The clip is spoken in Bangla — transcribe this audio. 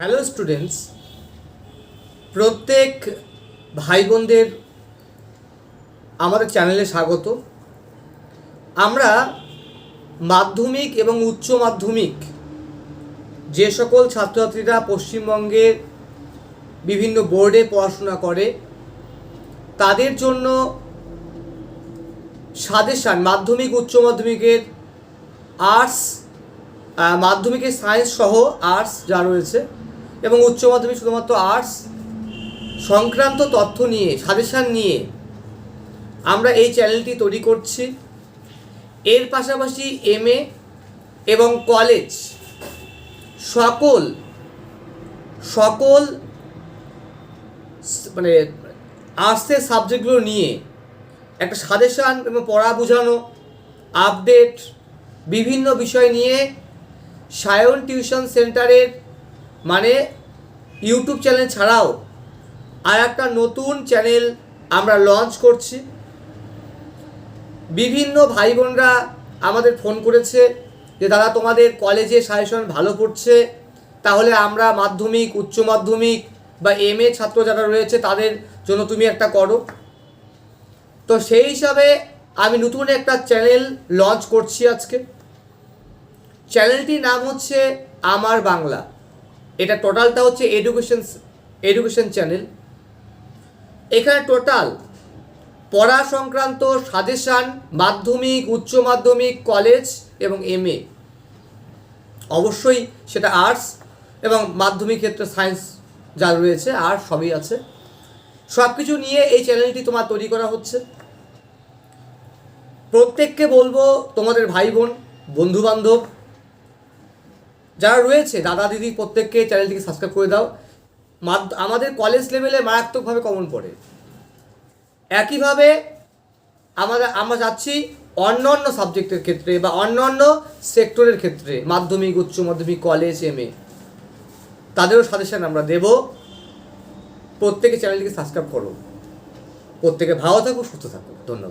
হ্যালো স্টুডেন্টস, প্রত্যেক ভাই বোনদের আমাদের চ্যানেলে স্বাগত। আমরা মাধ্যমিক এবং উচ্চ মাধ্যমিক যে সকল ছাত্রছাত্রীরা পশ্চিমবঙ্গের বিভিন্ন বোর্ডে পড়াশোনা করে তাদের জন্য সাজেশান মাধ্যমিক উচ্চ মাধ্যমিকের আর্টস, মাধ্যমিকের সায়েন্স সহ আর্টস যা রয়েছে এবং উচ্চ মাধ্যমিক শুধুমাত্র আর্টস সংক্রান্ত তথ্য নিয়ে সাজেশান নিয়ে আমরা এই চ্যানেলটি তৈরি করছি। এর পাশাপাশি এমএ এবং কলেজ সকল মানে আর্টসের সাবজেক্টগুলো নিয়ে একটা সাজেশান এবং পড়া বোঝানো আপডেট বিভিন্ন বিষয় নিয়ে সায়ন টিউশন সেন্টারের মানে ইউটিউব চ্যানেল ছাড়াও আর একটা নতুন চ্যানেল আমরা লঞ্চ করছি। বিভিন্ন ভাই বোনরা আমাদের ফোন করেছে যে দাদা তোমাদের কলেজে সাজেশন ভালো পড়ছে, তাহলে আমরা মাধ্যমিক উচ্চ মাধ্যমিক বা এমএ ছাত্র যারা রয়েছে তাদের জন্য তুমি একটা করো। তো সেই হিসাবে আমি নতুন একটা চ্যানেল লঞ্চ করছি আজকে। চ্যানেলটির নাম হচ্ছে আমার বাংলা। এটা টোটালটা হচ্ছে এডুকেশন চ্যানেল। এখানে টোটাল পড়া সংক্রান্ত সাজেশান মাধ্যমিক উচ্চ মাধ্যমিক কলেজ এবং এমএ, অবশ্যই সেটা আর্টস এবং মাধ্যমিক ক্ষেত্রে সায়েন্স যা রয়েছে আর সবই আছে, সব কিছু নিয়ে এই চ্যানেলটি তোমার তৈরি করা হচ্ছে। প্রত্যেককে বলবো তোমাদের ভাই বোন বন্ধুবান্ধব যারা রয়েছে দাদা দিদি প্রত্যেককে চ্যানেলটিকে সাবস্ক্রাইব করে দাও। আমাদের লেভেলে মারাত্মকভাবে কমন পড়ে। একইভাবে আমরা যাচ্ছি অন্যান্য সাবজেক্টের ক্ষেত্রে বা অন্যান্য সেক্টরের ক্ষেত্রে মাধ্যমিক উচ্চ মাধ্যমিক কলেজ এমএ তাদেরও সাজেশন আমরা দেব। প্রত্যেকে চ্যানেলটিকে সাবস্ক্রাইব করো। প্রত্যেকে ভালো থাকো, সুস্থ থাকো। ধন্যবাদ।